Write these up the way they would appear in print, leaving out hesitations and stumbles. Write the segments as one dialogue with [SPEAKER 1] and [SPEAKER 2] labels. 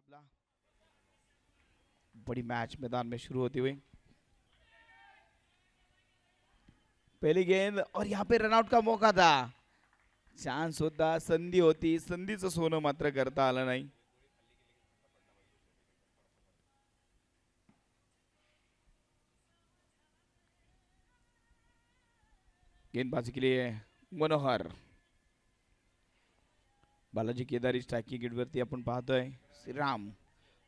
[SPEAKER 1] मुकाबला बड़ी मैच मैदान में शुरू होती हुई पहली गेंद और यहाँ पे रनआउट का मौका था. चान्स होता, संधी होती, संधीचं सोनं मात्र करता आलं नाही. गेंदबाजी के लिए मनोहर. बालाजी केदारी स्ट्रायकिंग गेटवरती आपण पाहतोय. श्रीराम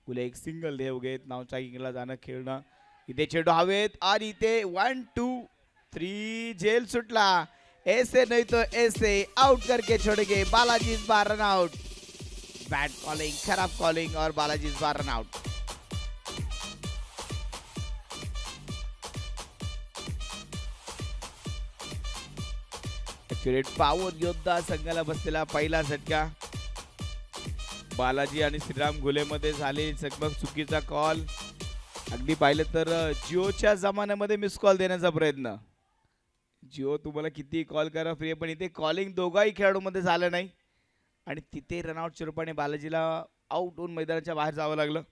[SPEAKER 1] गुले एक सिंगल देव घेत नाव स्ट्रायकिंगला जाणं खेळणं. इथे चेंडू हवेत आणि इथे 1 2 3 जेल सुटला. ऐसे नहीं तो ऐसे आउट करके छोड़ेंगे. बालाजी इस बार रन आउट. बैड कॉलिंग, खराब कॉलिंग और बालाजी इस बार रन आउट. पॉवर योद्धा संघाला बसलेला पहिला झटका. बालाजी आणि श्रीराम घुलेमध्ये झालेली चकमक, चुकीचा कॉल. अगदी पाहिलं तर जिओच्या जमान्यामध्ये मिस कॉल देण्याचा प्रयत्न. जिओ तुम्हाला किती कॉल करा फ्री, पण इथे कॉलिंग दोघाही खेळाडूमध्ये झालं नाही आणि तिथे रनआउटच्या रूपाने बालाजीला आउट होऊन मैदानाच्या बाहेर जावं लागलं.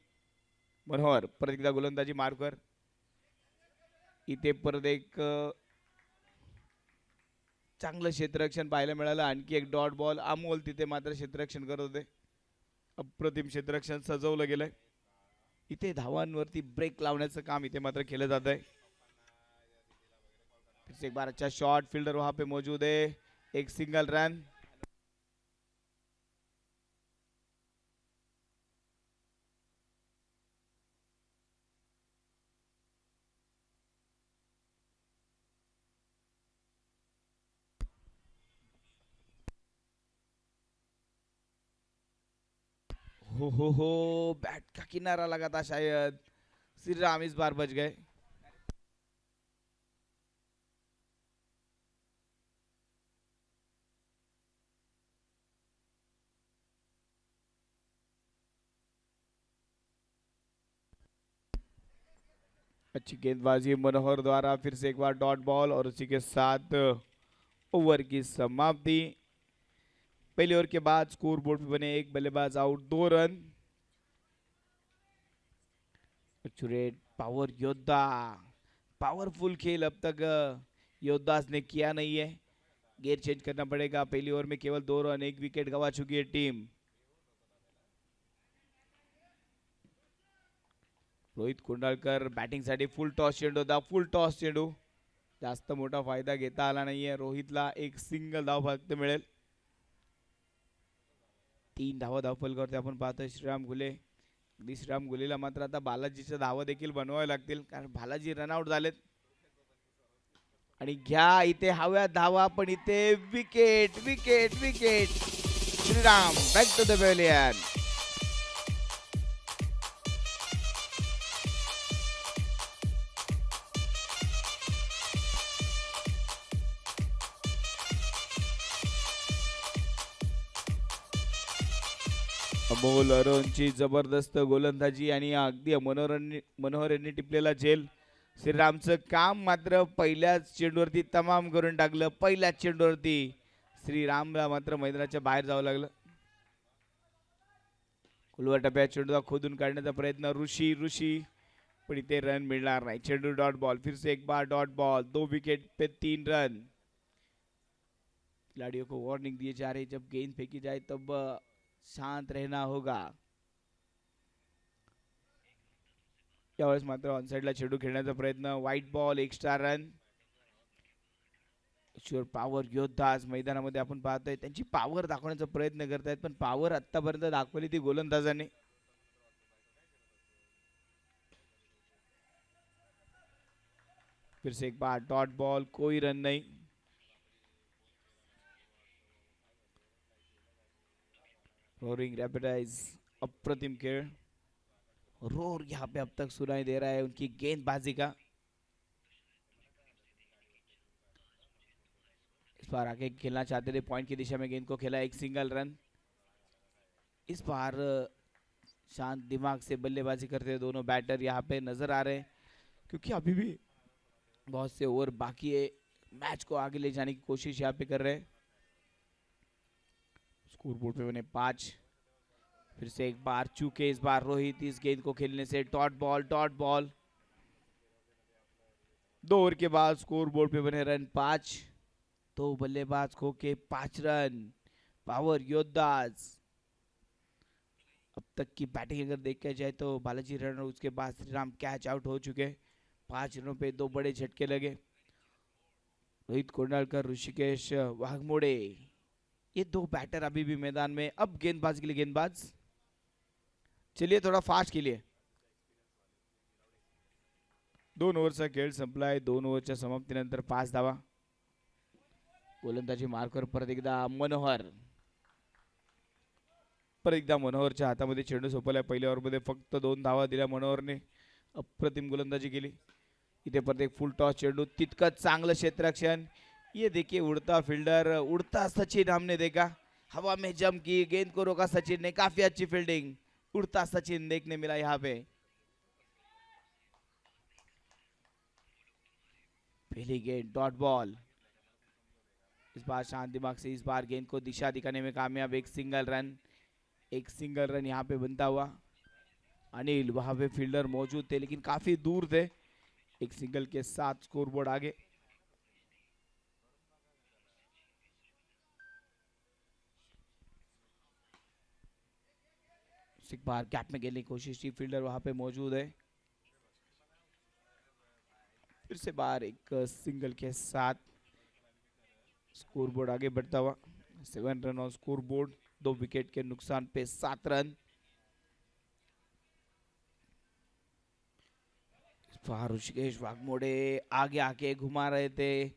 [SPEAKER 1] मनोहर परत एकदा गोलंदाजी मार्कर. इथे परत एक चांगलं क्षेत्ररक्षण पाहायला मिळालं. आणखी एक डॉट बॉल. अमोल तिथे मात्र क्षेत्ररक्षण करत होते. अप्रतिम क्षेत्ररक्षण सजवलं गेलंय. इथे धावांवरती ब्रेक लावण्याचं काम इथे मात्र केलं जात आहे. एक बार अच्छा शॉट, फील्डर वहां पे मौजूद है. एक सिंगल रन. हो बैट का किनारा लगा था शायद. श्रीराम इस बार बच गए. अच्छी गेंदबाजी मनोहर द्वारा. फिर से एक बार डॉट बॉल और उसी के साथ ओवर की समाप्ति. पहले ओवर के बाद स्कोर बोर्ड पे बने एक बल्लेबाज आउट, 2 रन. एक्यूरेट पावर योद्धा. पावरफुल खेल अब तक योद्धास ने किया नहीं है. गेयर चेंज करना पड़ेगा. पहली ओवर में केवल 2 रन, 1 विकेट गवा चुकी है टीम. रोहित कुंडाळकर बॅटिंग साठी फुल टॉस चेंडू होता. फुल टॉस चेंडू जास्त मोठा फायदा घेता आला नाहीये. रोहितला एक सिंगल धाव फक्त मिळेल. 3 धावा धावफलकावरती आपण पाहतोय श्रीराम घुले. श्रीराम घुलेला मात्र आता बालाजीच्या धावा देखील बनवाव्या लागतील, कारण बालाजी रनआउट झालेत. आणि घ्या इथे हव्या धावा, पण इथे wicket wicket wicket. Shriram back to the pavilion. Amol अरोनची जबरदस्त गोलंदाजी आणि अगदी मनोहर यांनी टिपलेला झेल. श्रीरामचं काम मात्र पहिल्याच चेंडूवरती तमाम करून टाकलं. पहिल्याच चेंडूवरती श्रीरामला मात्र मैदानाच्या बाहेर जावं लागलं. खुलवा टप्प्यात चेंडूला खोदून काढण्याचा प्रयत्न. ऋषी पण इथे रन मिळणार नाही. चेंडू डॉट बॉल. फिर से एक बार डॉट बॉल. 2 विकेट पे 3 रन. खिलाड़ियों को वार्निंग दिए जा रही, जब गेंद फेंकी जाए तब शांत रहना होगा. यावेळेस मात्र ऑनसाइडला चेंडू खेळण्याचा प्रयत्न. White ball, extra run. Sure power योद्धा आज मैदानामध्ये आपण पाहतोय. त्यांची पॉवर दाखवण्याचा प्रयत्न करतायत, पण पॉवर आतापर्यंत दाखवली ती गोलंदाजाने. फिर से एक बार डॉट बॉल. कोई रन नहीं. रोरिंग रैपिडाइज अप्रतिम खेल. रोर यहाँ पे अब तक सुनाई दे रहा है उनकी गेंदबाजी का. इस बार आगे खेलना चाहते थे, पॉइंट की दिशा में गेंद को खेला. एक सिंगल रन. इस बार शांत दिमाग से बल्लेबाजी करते दोनों बैटर यहाँ पे नजर आ रहे हैं, क्योंकि अभी भी बहुत से ओवर बाकी है. मैच को आगे ले जाने की कोशिश यहाँ पे कर रहे हैं. स्कोर बोर्ड पे बने 5. फिर से एक बार चूके इस बार रोहित इस गेंद को खेलने से dot ball dot ball. 2 over के बाद स्कोर बोर्ड पे बने रन 5। तो बल्लेबाज खो के 5 रन। पावर योद्धाज। अब तक की बैटिंग अगर देखा जाए तो बालाजी रन और उसके बाद श्रीराम कैच आउट हो चुके। 5 रनों पे 2 बड़े झटके लगे। रोहित कोंडालकर ऋषिकेश वाघमोड़े ये 2 बैटर अभी भी मैदान में। अब गेंदबाज के लिए गेंदबाज चलिए थोडा फास्ट खेळिये. 2 ओव्हरचा खेळ संपलाय. 2 ओव्हरच्या समाप्तीनंतर 5 धावा. गोलंदाजी मार्कवर परत एकदा मनोहर. परत एकदा मनोहरच्या हातामध्ये चेंडू सोपवलाय. पहिल्या ओव्हरमध्ये फक्त 2 धावा दिल्या मनोहरने. अप्रतिम गोलंदाजी केली. इथे परत एक फुल टॉस चेंडू तितकंच चांगलं क्षेत्ररक्षण. ये देखिए उड़ता फील्डर उड़ता सचिन हमने देखा. हवा में जम की गेंद को रोका सचिन ने. काफी अच्छी फील्डिंग. उड़ता सचिन देखने मिला यहाँ पे. पहली गेंद डॉट बॉल. इस बार शांत दिमाग से इस बार गेंद को दिशा दिखाने में कामयाब. एक सिंगल रन यहाँ पे बनता हुआ. अनिल वहां पे फील्डर मौजूद थे लेकिन काफी दूर थे. एक सिंगल के साथ स्कोरबोर्ड आगे. एक बार गैप में खेलने की कोशिश की. फील्डर वहां पे मौजूद है. फिर से बार एक सिंगल के साथ स्कोरबोर्ड आगे बढ़ता हुआ. 7 रन और स्कोरबोर्ड. 2 विकेट के नुकसान पे 7 रन. ऋषिकेश वाघमोड़े आगे आके घुमा रहे थे.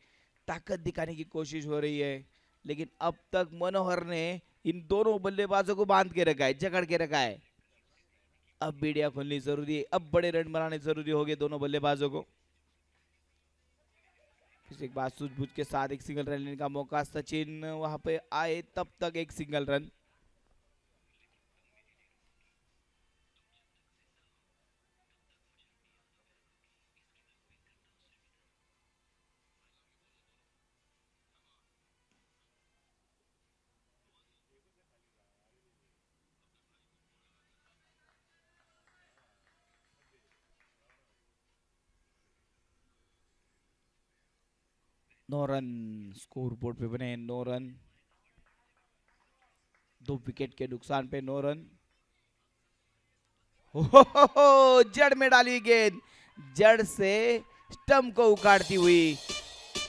[SPEAKER 1] ताकत दिखाने की कोशिश हो रही है लेकिन अब तक मनोहर ने इन दोनों बल्लेबाजों को बांध के रखा है. जकड़ के रखा है. अब बेड़िया खोलनी जरूरी है. अब बड़े रन बनाने जरूरी हो गए दोनों बल्लेबाजों को. फिर एक बार सूझबूझ के साथ एक सिंगल रन लेने का मौका. सचिन वहां पे आए तब तक एक single run. No run. Scoreboard पे बने 9 रन. 2 विकेट के नुकसान पे 9 रन. हो जड़ में डाली गेंद. जड़ से स्टंप को उखाड़ती हुई.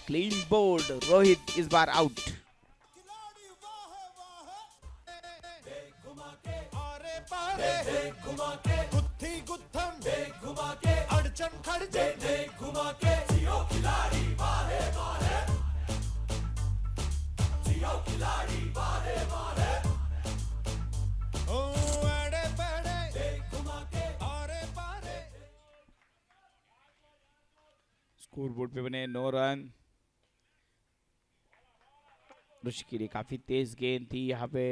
[SPEAKER 1] Clean board. रोहित इस बार आउट. अड़चन खड़चन घुमा के जियो खिलाड़ी बाहे बाहे. जियो खिलाड़ी बाहे बाहे. ओ अड़े पड़े घुमा के आरे पारे. स्कोर बोर्ड पे बने 9 रन. ऋषि के लिए काफी तेज गेंद थी यहाँ पे.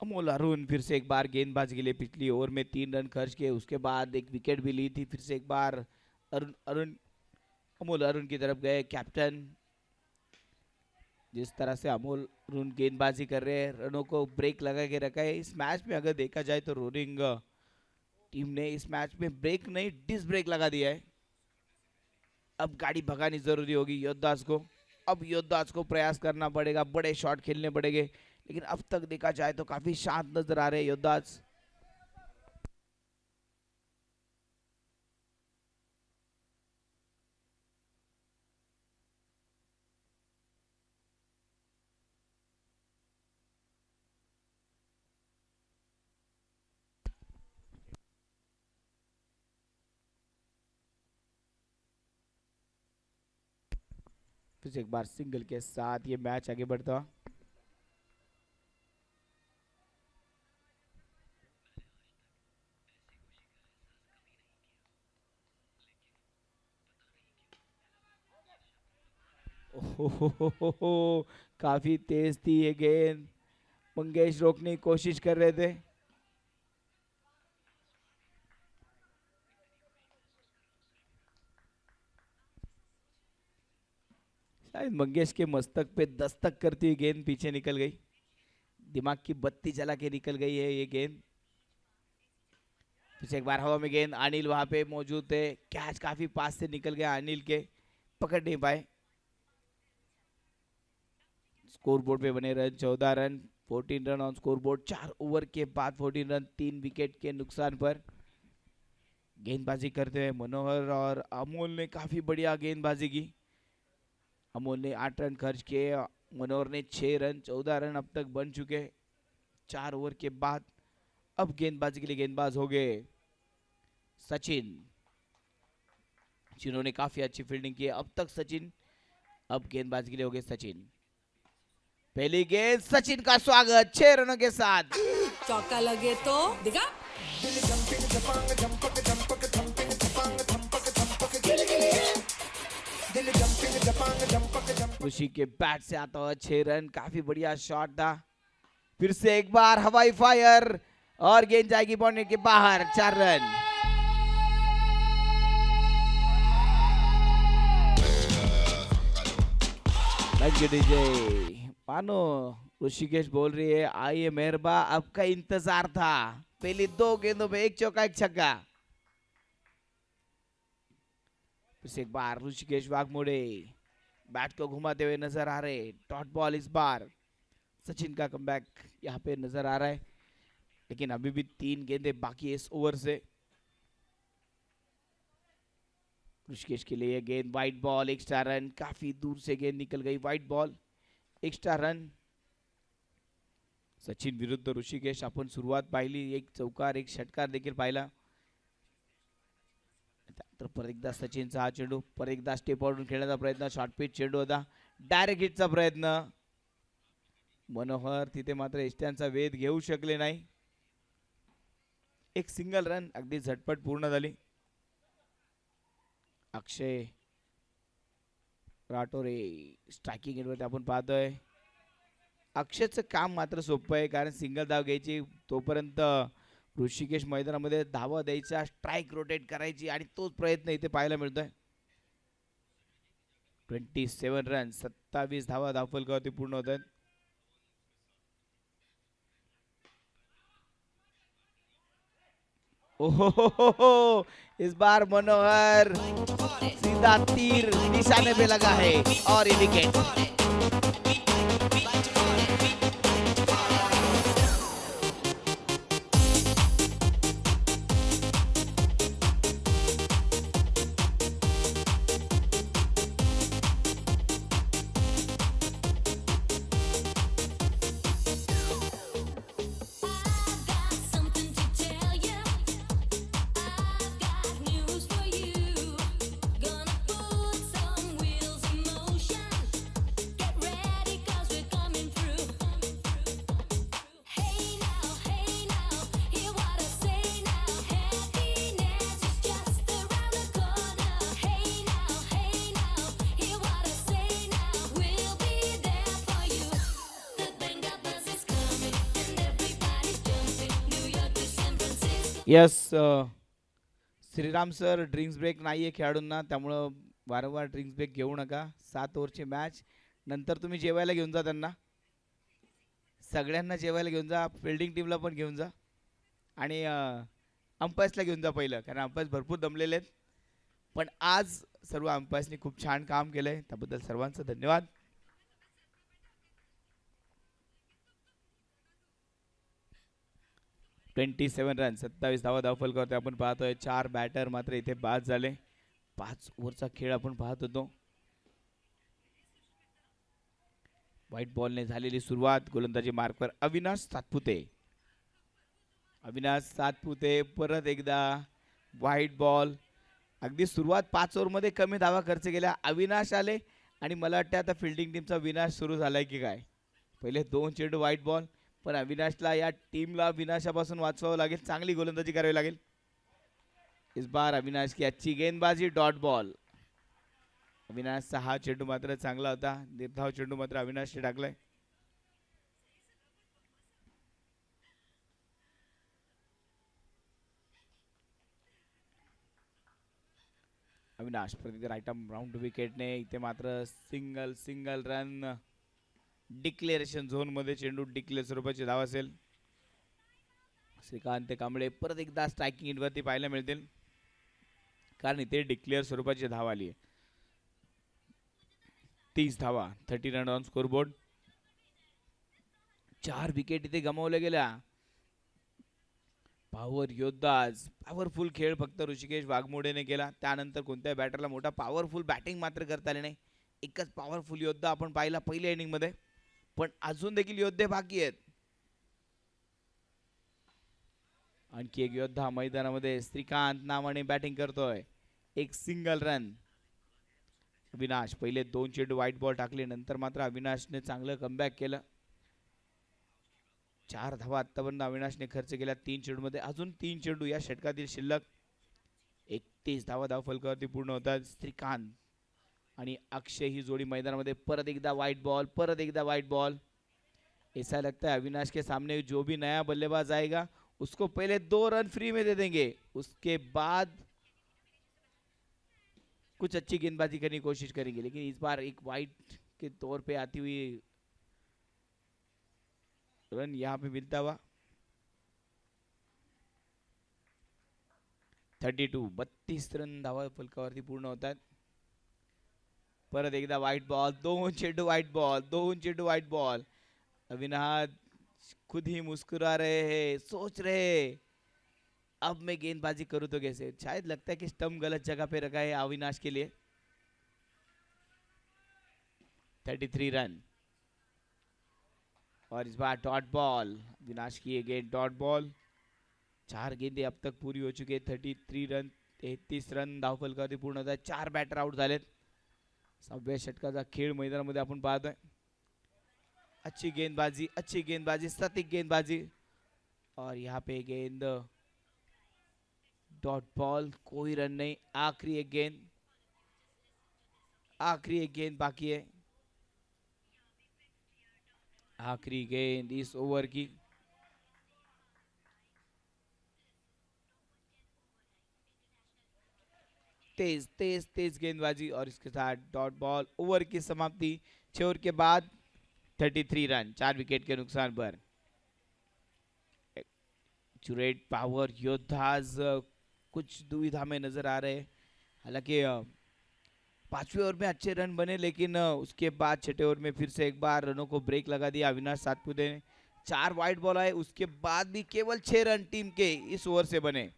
[SPEAKER 1] अमोल अरुण फिर से एक बार गेंदबाज के लिए पिछली ओवर में 3 रन खर्च किए. उसके बाद एक विकेट भी ली थी. फिर से एक बार अमोल अरुण की तरफ गए कैप्टन. जिस तरह से अमोल अरुण गेंदबाजी कर रहे हैं रनों को ब्रेक लगा के रखा है. इस मैच में अगर देखा जाए तो रोरिंग टीम ने इस मैच में ब्रेक नहीं डिस ब्रेक लगा दिया है. अब गाड़ी भगानी जरूरी होगी योद्धास को. अब योद्धास को प्रयास करना पड़ेगा. बड़े शॉट खेलने पड़ेंगे लेकिन अब तक देखा जाए तो काफी शांत नजर आ रहे हैं योद्धास. फिर एक बार सिंगल के साथ ये मैच आगे बढ़ता. ओहो काफी तेज थी ये गेंद. मंगेश रोकने की कोशिश कर रहे थे. शायद मंगेश के मस्तक पे दस्तक करती हुई गेंद पीछे निकल गई. दिमाग की बत्ती जला के निकल गई है ये गेंद। फिर से एक बार हवा में गेंद, अनिल वहां पे मौजूद थे, कैच काफी पास से निकल गया अनिल के, पकड़ नहीं पाए। स्कोर बोर्ड पे बने run 14 run, 14 run on score board. 4 over के बाद 14 रन, 3 विकेट के नुकसान पर। गेंदबाजी करते हुए मनोहर और अमोल ने काफी बढ़िया गेंदबाजी की। अमोल ने 8 रन खर्च किए, मनोहर ने 6 रन, 14 रन अब तक बन चुके 4 ओवर के बाद। अब गेंदबाजी के लिए गेंदबाज हो गए सचिन, जिन्होंने काफी अच्छी फील्डिंग की है अब तक सचिन। अब गेंदबाजी के लिए हो गए सचिन। पहली गेंद, सचिन का स्वागत 6 रनों के साथ।
[SPEAKER 2] चौका लगे तो दिखा।
[SPEAKER 1] ऋषि के बैट से आता हुआ 6 रन, काफी बढ़िया शॉट था। फिर से एक बार हवाई फायर और गेंद जाएगी बाउंड्री के बाहर, 4 रन। डीजे मानो ऋषिकेश बोल रही है, आइए मेहरबा, आपका इंतजार था। पहली 2 गेंदों पे 1 चौका 1 छक्का। फिर एक बार ऋषिकेश वाघमोड़े बैट को घुमाते हुए नजर आ रहे। डॉट बॉल इस बार। सचिन का कमबैक यहाँ पे नजर आ रहा है, लेकिन अभी भी 3 गेंदें बाकी है इस ओवर से। ऋषिकेश के लिए गेंद वाइड बॉल, एक्स्ट्रा रन, काफी दूर से गेंद निकल गई, wide ball, extra run. Sachin विरुद्ध ऋषिकेश आपण सुरुवात पाहिली, एक चौकार एक षटकार देखील पाहिला। तर परत एकदा सचिनचा हा चेंडू, परत एकदा स्टेप आउटून खेळण्याचा प्रयत्न, शॉर्ट पिच चेंडू होता, डायरेक्ट हिटचा प्रयत्न। मनोहर तिथे मात्र एष्ट्यांचा वेध घेऊ शकले नाही। एक सिंगल रन अगदी झटपट पूर्ण झाली। अक्षय राठोरे स्ट्रायकिंग एंडवरती आपण पाहतोय। अक्षयचं काम मात्र सोपं आहे, कारण सिंगल धाव घ्यायची, तोपर्यंत ऋषिकेश मैदानामध्ये धावा द्यायचा, स्ट्राइक रोटेट करायची, आणि तोच प्रयत्न इथे पाहायला मिळतोय। 27 रन, 27 धावा धावफलकावरती पूर्ण होत आहेत। ओहो, इस बार मनोहर सीधा तीर निशाने पे लगा है और ये wicket. Yes Shriram sir, drinks break नाहीये खेळाडूंना, त्यामुळं वारंवार ड्रिंक्स ब्रेक घेऊ नका। 7 ओव्हरची मॅच, नंतर तुम्ही जेवायला घेऊन जा त्यांना, सगळ्यांना जेवायला घेऊन जा, फिल्डिंग टीमला पण घेऊन जा, आणि अंपायर्सला घेऊन जा पहिलं, कारण अंपायर्स भरपूर दमलेले आहेत। पण आज सर्व अंपायर्सनी खूप छान काम केलंय, त्याबद्दल सर्वांचं धन्यवाद। ट्वेंटी रन, 27 धावा धावफलकावरती आपण पाहतोय। 4 बॅटर मात्र इथे बाद झाले। 5 ओव्हरचा खेळ आपण पाहत होतो। व्हाईट बॉलने झालेली सुरुवात, गोलंदाजी मार्कवर अविनाश सातपुते। अविनाश सातपुते परत एकदा व्हाईट बॉल। अगदी सुरुवात 5 ओव्हरमध्ये कमी धावा खर्च केल्या, अविनाश आले, आणि मला वाटतं आता फिल्डिंग टीमचा विनाश सुरू झालाय की काय। पहिले 2 चेंडू व्हाईट बॉल, पण अविनाशला, या टीमला विनाशापासून वाचवावं लागेल, चांगली गोलंदाजी करावी लागेल। इस बार अविनाश की अच्छी गेंदबाजी, डॉट बॉल। अविनाशचा हा चेंडू मात्र चांगला होता, निर्धाव चेंडू मात्र अविनाशने टाकलाय। अविनाश प्रति राइट आर्म राउंड विकेटने इथे मात्र सिंगल रन। डिक्लेरेशन झोन मध्ये चेंडू डिक्लेअर स्वरूपाची धाव असेल. श्रीकांत कांबळे परत एकदा स्ट्रायकिंग एंडवरती पाहायला मिळतील, कारण इथे डिक्लेअर स्वरूपाची धाव आली आहे. 30 धावा, 30 रन ऑन स्कोरबोर्ड. 4 विकेट इथे गमावल्या गेल्या. पॉवर योद्धाज, पॉवरफुल खेळ फक्त ऋषिकेश वाघमोडेने केला. त्यानंतर कोणत्याही बॅटरला मोठा पॉवरफुल बॅटिंग मात्र करता आले नाही. एकच पॉवरफुल योद्धा आपण पाहिला पहिल्या इनिंग मध्ये, पण अजून देखील योद्धे बाकी आहेत. आणखी एक योद्धा मैदानामध्ये श्रीकांत नावाने बॅटिंग करतोय. एक सिंगल रन. अविनाश पहिले 2 चेंडू व्हाईट बॉल टाकले, नंतर मात्र अविनाशने चांगलं कमबॅक केलं. 4 धावा आतापर्यंत अविनाशने खर्च केल्या 3 चेंडूमध्ये. अजून 3 चेंडू या षटकातील शिल्लक. 31 धावा धावफलकावरती पूर्ण होतात. श्रीकांत आणि अक्षय ही जोडी मैदानामध्ये. परत एकदा व्हाईट बॉल, परत एकदा व्हाईट बॉल. ऐसा लगता है अविनाश के सामने जो भी नया बल्लेबाज आएगा उसको पहले 2 रन फ्री में दे देंगे, उसके बाद कुछ अच्छी गेंदबाजी करने की कोशिश करेंगे. लेकिन इस बार एक वाइट के तौर पे आती हुई रन यहाँ पे मिलता हुआ. 32 रन धावा फलकावरती पूर्ण होतात. परत एकदा व्हाईट बॉल, 2 चेंडू व्हाईट बॉल, 2 चेंडू व्हाईट बॉल. अविनाश खुद ही मुस्कुरा रहे हैं, सोच रहे हैं अब मैं गेंदबाजी करूं तो कैसे. शायद लगता है कि स्टंप गलत जगह पे रखा है अविनाश के लिए. 33 रन. और इस बार डॉट बॉल. अविनाश की गेंद डॉट बॉल. 4 गेंदे अब तक पूरी हो चुकी है. 33 रन, 33 रन धावफलकावरती पूर्ण होत आहे. 4 बॅटर आउट झालेत. 6व्या षटकाचा खेळ मैदानामध्ये आपण पाहतोय. अच्छी गेंदबाजी, सटीक गेंदबाजी. और यहाँ पे गेंद डॉट बॉल, कोई रन नहीं. आखिरी एक गेंद बाकी है. आखिरी गेंद इस ओवर की. तेज गेंदबाजी और इसके साथ डॉट बॉल. ओवर की समाप्ति. 6 ओवर के बाद 33 रन, 4 विकेट के नुकसान पर. एक्यूरेट पावर योद्धाज कुछ दुविधा में नजर आ रहे. हालांकि 5वें ओवर में अच्छे रन बने, लेकिन उसके बाद 6ठे ओवर में फिर से एक बार रनों को ब्रेक लगा दिया अविनाश सातपुते ने. 4 वाइड बॉल आए, उसके बाद भी केवल 6 रन टीम के इस ओवर से बने.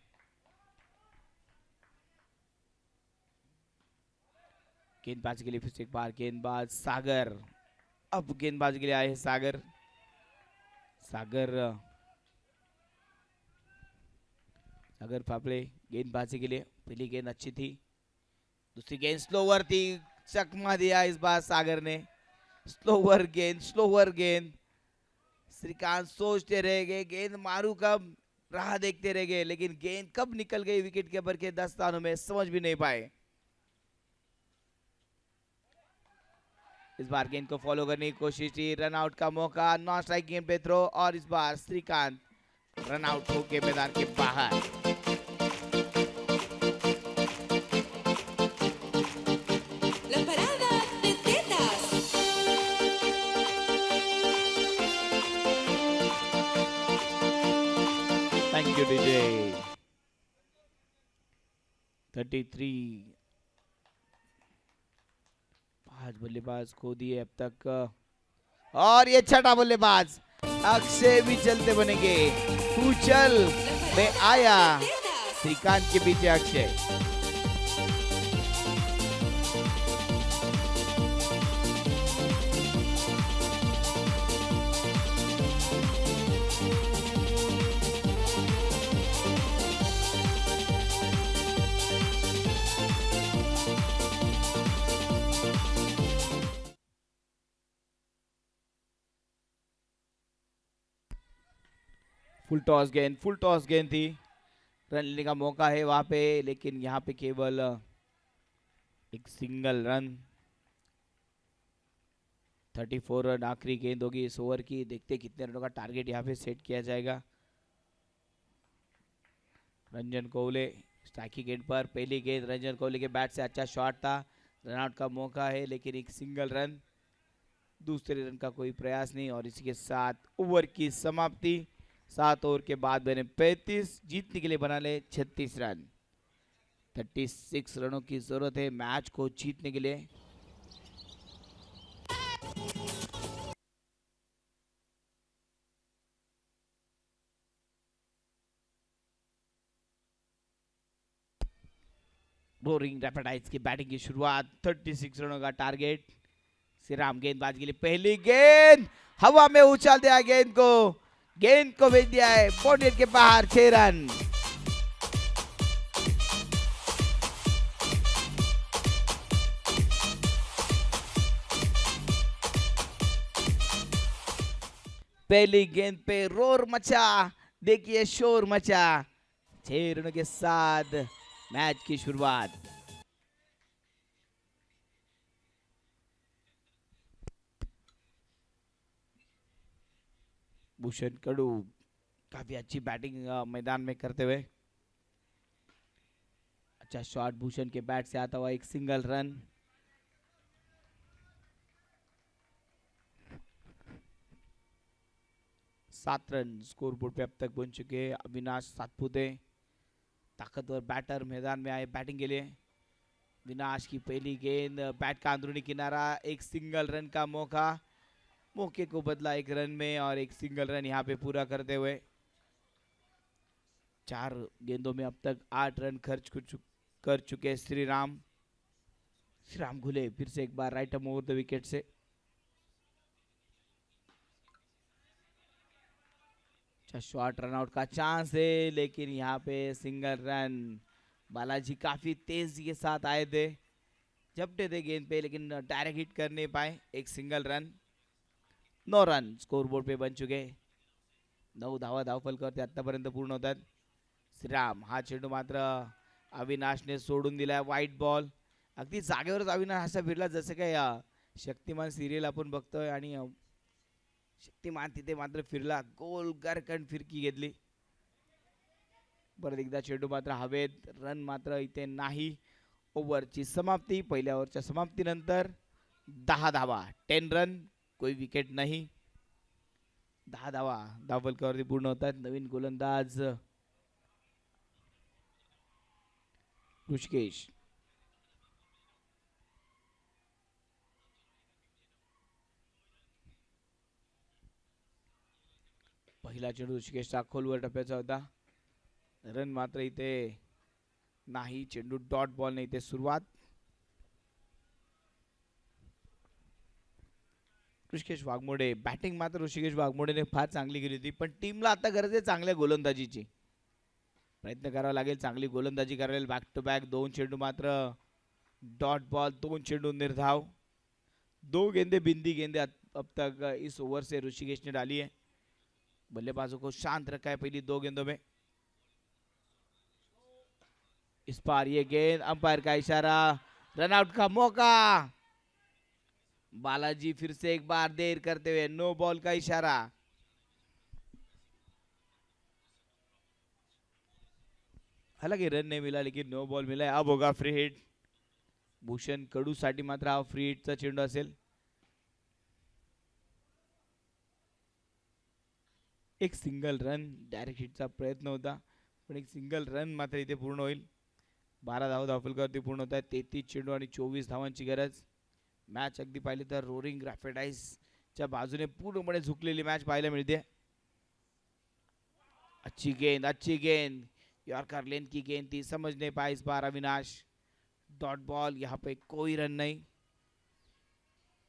[SPEAKER 1] गेंदबाज के लिए फिर से एक बार गेंदबाज सागर. अब गेंदबाजी के लिए आए हैं सागर. सागर फाफड़े गेंदबाजी के लिए. पहली गेंद अच्छी थी, दूसरी गेंद स्लोवर थी. चकमा दिया इस बार सागर ने. स्लोवर गेंद. श्रीकांत सोचते रह गए गेंद मारू कब, राह देखते रह गए, लेकिन गेंद कब निकल गई विकेट कीपर के दस्तानों में समझ भी नहीं पाए. इस बार गेंद को फॉलो करने की कोशिश थी. रन आउट का मौका, नॉन स्ट्राइक गेंद पे थ्रो, और इस बार श्रीकांत रन आउट होके मैदान के बाहर.
[SPEAKER 2] La parada de tetas.
[SPEAKER 1] Thank you DJ. 33. 5 बल्लेबाज खो दिए अब तक, और ये 6ठा बल्लेबाज अक्षय भी चलते बनेंगे. तू चल मैं आया. श्रीकांत के पीछे अक्षय. फुल टॉस गेंद थी. रन लेने का मौका है वहां पे, लेकिन यहाँ पे केवल एक सिंगल रन. 34 रन आखिरी गेंद होगी इस ओवर की. देखते कितने रनों का टारगेट यहाँ पे सेट किया जाएगा. रंजन कोहले स्ट्राइकिंग गेंद पर. पहली गेंद रंजन कोहले के बैट से अच्छा शॉट था. रन आउट का मौका है, लेकिन एक सिंगल रन. दूसरे रन का कोई प्रयास नहीं और इसी के साथ ओवर की समाप्ति। 7 ओवर के बाद बने 35, जीतने के लिए बना ले 36 रन। 36 रनों की जरूरत है मैच को जीतने के लिए। रोरिंग रैपिडाइज की बैटिंग की शुरुआत, 36 रनों का टारगेट। श्रीराम गेंदबाज के लिए पहली गेंद, हवा में उछाल दिया गेंद को भेज दिया है बाउंड्री के बाहर, 6 रन। पहली गेंद पे रोर मचा, देखिए शोर मचा। 6 रनों के साथ मैच की शुरुआत। भूषण कडू काफी अच्छी बैटिंग मैदान में करते हुए। अच्छा शॉट भूषण के बैट से आता हुआ, एक सिंगल रन। सात रन स्कोर बोर्ड पे अब तक बन चुके हैं। अविनाश सातपुते ताकतवर बैटर मैदान में आए बैटिंग के लिए। विनाश की पहली गेंद, बैट का अंदरूनी किनारा, एक सिंगल रन का मौके को बदला एक रन में और एक सिंगल रन यहाँ पे पूरा करते हुए। 4 गेंदों में अब तक 8 रन खर्च कर चुके श्रीराम घुले फिर से एक बार right um over the wicket से। अच्छा शॉर्ट रनआउट का चांस है लेकिन यहाँ पे सिंगल रन। बालाजी काफी तेजी के साथ आए थे, झपटे थे गेंद पे लेकिन डायरेक्ट हिट कर नहीं पाए, एक सिंगल रन। 9 रन स्कोरबोर्ड पे बन चुके। 9 धावा धावफलकावरती आतापर्यंत पूर्ण होतात। श्रीराम हा चेंडू मात्र अविनाशने सोडून दिलाय, वाईट बॉल। अगदी जागेवरच अविनाश असा फिरला जसं काय शक्तिमान सिरियल आपण बघतोय आणि शक्तिमान तिथे मात्र फिरला, गोल गरकन फिरकी घेतली। परत एकदा चेंडू मात्र हवेत, रन मात्र इथे नाही। ओव्हरची समाप्ती, पहिल्या ओव्हरच्या समाप्तीनंतर 10 धावा, 10 रन, कोई विकेट नाही। 10 धावा धावफलकावरती पूर्ण होतात। नवीन गोलंदाज ऋषिकेश। पहिला चेंडू ऋषिकेशचा खोलवर टप्प्याचा होता, रन मात्र इथे नाही। चेंडू डॉट बॉल ने इथे सुरुवात। ऋषिकेश वाघमोडे बॅटिंग मात्र ऋषिकेश वाघमोडेने फार चांगली केली होती, पण टीमला आता गरज आहे चांगल्या गोलंदाजीची। प्रयत्न करावा लागेल, चांगली गोलंदाजी करायला। बॅक टू बॅक 2 चेंडू मात्र डॉट बॉल, 2 चेंडू निर्धाव, 2 गेंदे बिंदी गेंदे अब तक इस ओवर से ऋषिकेश ने डाली है। बल्लेबाजों को शांत रखा है पहली 2 गेंदों में। इस बार ये गेंद, अंपायर का इशारा, रनआउट का मौका। बालाजी फिर से एक बार देर करते हुए, नो बॉल का इशारा। हालांकि रन नहीं मिला लेकिन नो बॉल मिला है। अब होगा फ्री हिट। भूषण कडू साठी मात्र हा फ्री हिटचा चेंडू असेल। एक सिंगल रन, डायरेक्ट हिटचा प्रयत्न होता पण एक सिंगल रन मात्र इथे पूर्ण होईल। 12 धावा धावफलकावरती पूर्ण होत आहेत। 33 चेंडू आणि 24 धावांची गरज। मॅच अगदी पाहिली तर रोरिंग रॅपिडाइजच्या बाजूने पूर्णपणे झुकलेली मॅच पाहायला मिळते। अच्छी गेंद, यॉर्कर लेन की गेंद थी, समझ नहीं पाया इस बार अविनाश। डॉट बॉल, यहाँ पे कोई रन नहीं।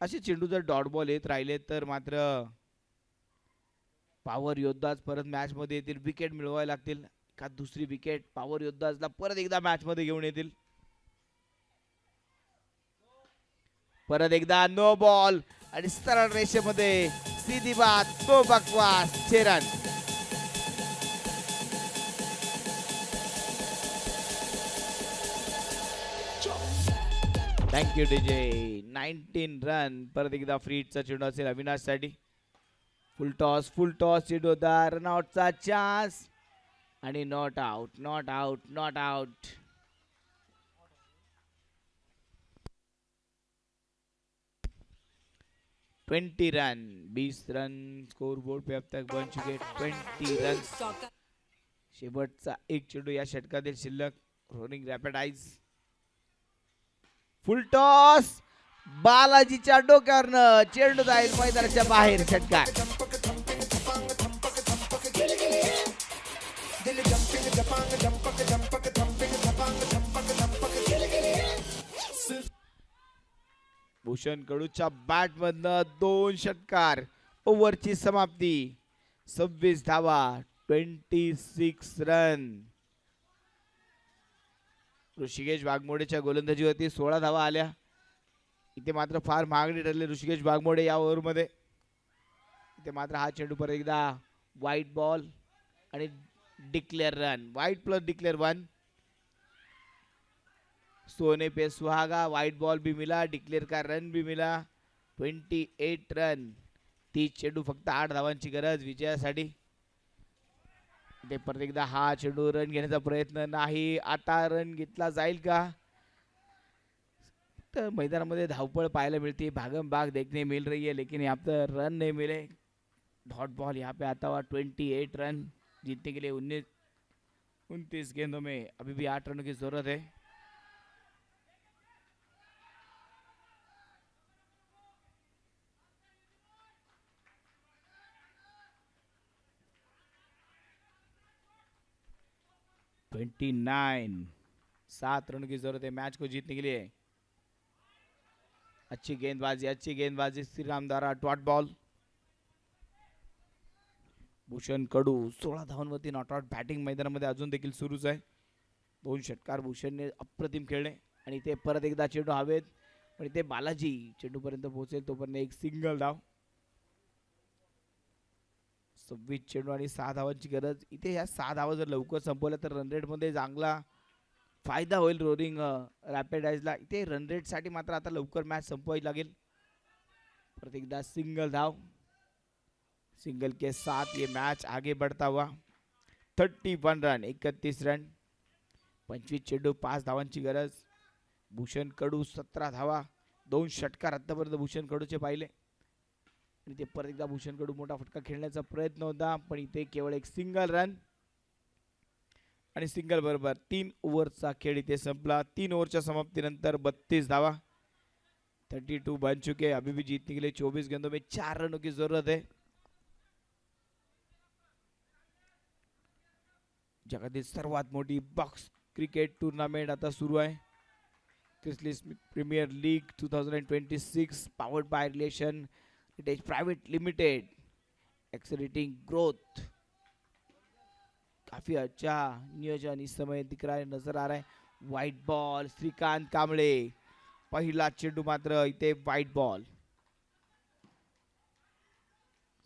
[SPEAKER 1] असे चेंडू जर डॉट बॉल येत राहिले तर मात्र पॉवर योद्धाच परत मॅच मध्ये येतील, विकेट मिळवायला लागतील। का दुसरी विकेट पॉवर योद्धाजला परत एकदा मॅच मध्ये घेऊन येतील। परत एकदा नो बॉल आणि सरळ रेषेमध्ये सीधी बात, तो बकवास, 6 रन। Thank you DJ. 19 रन, परत एकदा फ्री हिटचा चेंडू असेल अविनाश साठी। फुल टॉस चेंडू होता, रनआउटचा चान्स आणि not out. 20 run, 20 run scoreboard पे अब तक बन चुके 20 रन.
[SPEAKER 2] चौका
[SPEAKER 1] शेवटचा एक चेंडू या षटकातील शिल्लक. Rolling rapid eyes, full toss, बालाजीच्या डोक्यावरनं चेंडू जाईल मैदानाच्या बाहेर. षटकार भूषण कडूच्या बॅट मधनं 2 षटकार. ओव्हरची समाप्ती. 26 धावा, 26 रन. ऋषिकेश वाघमोडेच्या गोलंदाजीवरती 16 धावा आल्या. इथे मात्र फार मागणी ठरली ऋषिकेश वाघमोडे या ओव्हरमध्ये. इथे मात्र हा चेंडू परत एकदा वाईट बॉल आणि declare run. White plus declare 1. सोने पे सुहागा. वाइट बॉल भी मिला, डिक्लेअर का रन भी मिला. 28 रन. 30 चेंडू, फक्त 8 धावांची गरज विजयासाठी. ते परत एकदा हा चेंडू रन घेण्याचा प्रयत्न नाही. आता रन घेतला जाईल का? तर मैदानामध्ये धावपळ पाहायला मिळते, भागम भाग देखने मिल रही है, लेकिन यहाँ पे रन नहीं मिले. डॉट बॉल यहाँ पे आता हुआ. 28 रन जीतने के लिए 29 गेंदों में अभी भी 8 रनों की जरूरत है. ट्वेंटी 7 रनों की जरूरत है मैच को जीतने के लिए. अच्छी गेंदबाजी श्रीराम द्वारा. Dot ball. भूषण कडू 16 धावांवरती नॉट आउट. बॅटिंग मैदानामध्ये अजून देखील सुरूच आहे. 2 षटकार भूषणने अप्रतिम खेळले. आणि ते परत एकदा चेंडू हवेत, पण इथे बालाजी चेंडू पर्यंत पोहोचेल तोपर्यंत एक सिंगल धाव. 26 चेंडू आणि 6 धावांची गरज. इथे ह्या 6 धावा जर लवकर संपवल्या तर रन रेट मध्ये चांगला फायदा होईल रोलिंग रॅपिड आईजला. इथे रन रेट साठी मात्र आता लवकर मॅच संपवावी लागेल. परत एकदा सिंगल धाव. सिंगल के साथ ये मैच आगे बढ़ता हुआ. 31 रन, 31 रन. 25 चेंडू, 5 धावांची गरज. भूषण कडू 17 धावा. 2 षटकार आतापर्यंत भूषण कडूचे पाहिले. आणि ते परत एकदा भूषण कडू मोठा फटका खेळण्याचा प्रयत्न होता, पण इथे केवळ एक सिंगल रन. आणि सिंगल बरोबर 3 ओव्हरचा खेळ इथे संपला. 3 ओव्हरच्या समाप्तीनंतर 32 धावा. 32 बन चुके. अभी भी जीतने के लिए 24 गेंदों में 4 रनों की जरूरत है. जगातील सर्वात मोठी बॉक्स क्रिकेट टूर्नामेंट आता सुरू आहे. Chrisley Smith premier league 2026 powered by relation रिटेज प्राइवेट लिमिटेड. Accelerating growth. काफी अच्छा नियोजन इस समय दिख रहा है, नजर आ रहा है. White ball Shrikant Kamble. पहिला चेंडू मात्र इथे वाइट बॉल.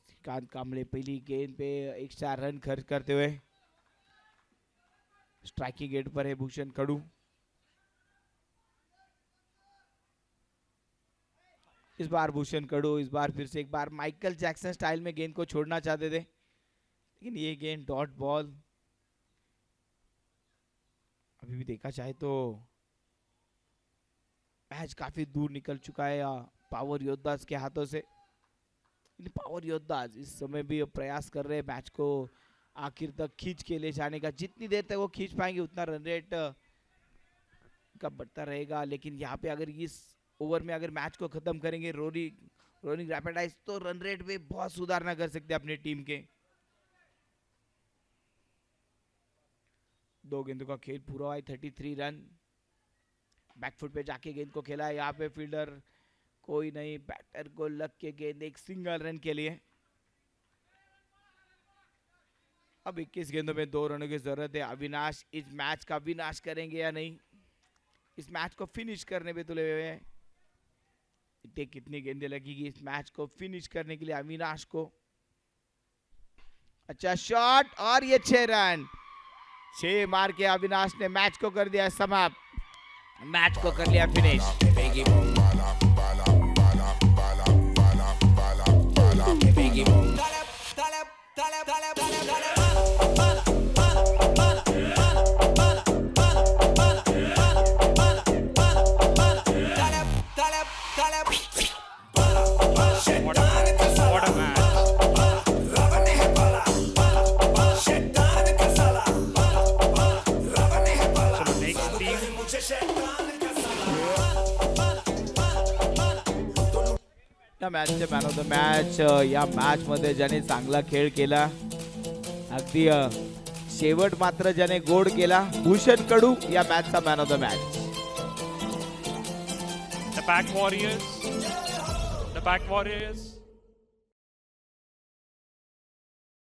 [SPEAKER 1] श्रीकांत कांबळे पहली गेंद पे एक्स्ट्रा रन खर्च करते हुए. स्ट्राइकिंग एंड पर है भूषण कडू. इस बार भूषण कडू इस बार फिर से एक बार माइकल जैक्सन स्टाइल में गेंद को छोड़ना चाहते थे, लेकिन ये गेंद डॉट बॉल. अभी भी देखा जाए तो मैच काफी दूर निकल चुका है पावर योद्धास के हाथों से. पावर योद्धास इस समय भी प्रयास कर रहे हैं मैच को आखिर तक खींच के ले जाने का. जितनी देर तक वो खींच पाएंगे उतना रन रेट का बढ़ता रहेगा. लेकिन यहाँ पे अगर इस ओवर में अगर मैच को खत्म करेंगे रोलिंग रैपिड आइज, तो रन रेट में बहुत सुधारना कर सकते हैं अपनी टीम के. 2 गेंदों का खेल पूरा हुआ है. 33 रन. बैकफुट पे जाके गेंद को खेला है. यहाँ पे फील्डर कोई नहीं, बैटर को लग के गेंद एक सिंगल रन के लिए. अब 21 गेंदों में 2 रनों की जरूरत है. अविनाश इस मैच का विनाश करेंगे या नहीं, इस मैच को फिनिश करने पे तुले हुए हैं. इतने कितनी गेंदें लगेगी इस मैच को फिनिश करने के लिए अविनाश को. अच्छा शॉट और ये 6 रन. 6 मार के अविनाश ने मैच को कर दिया समाप्त. मैच को कर लिया फिनिश. या मॅचचे मॅन ऑफ द मॅच या मॅच मध्ये ज्याने चांगला खेळ केला, अगदी शेवट मात्र ज्याने गोड केला, भूषण कडू या मॅचचा man of the match.
[SPEAKER 3] The back warriors. The back warriors.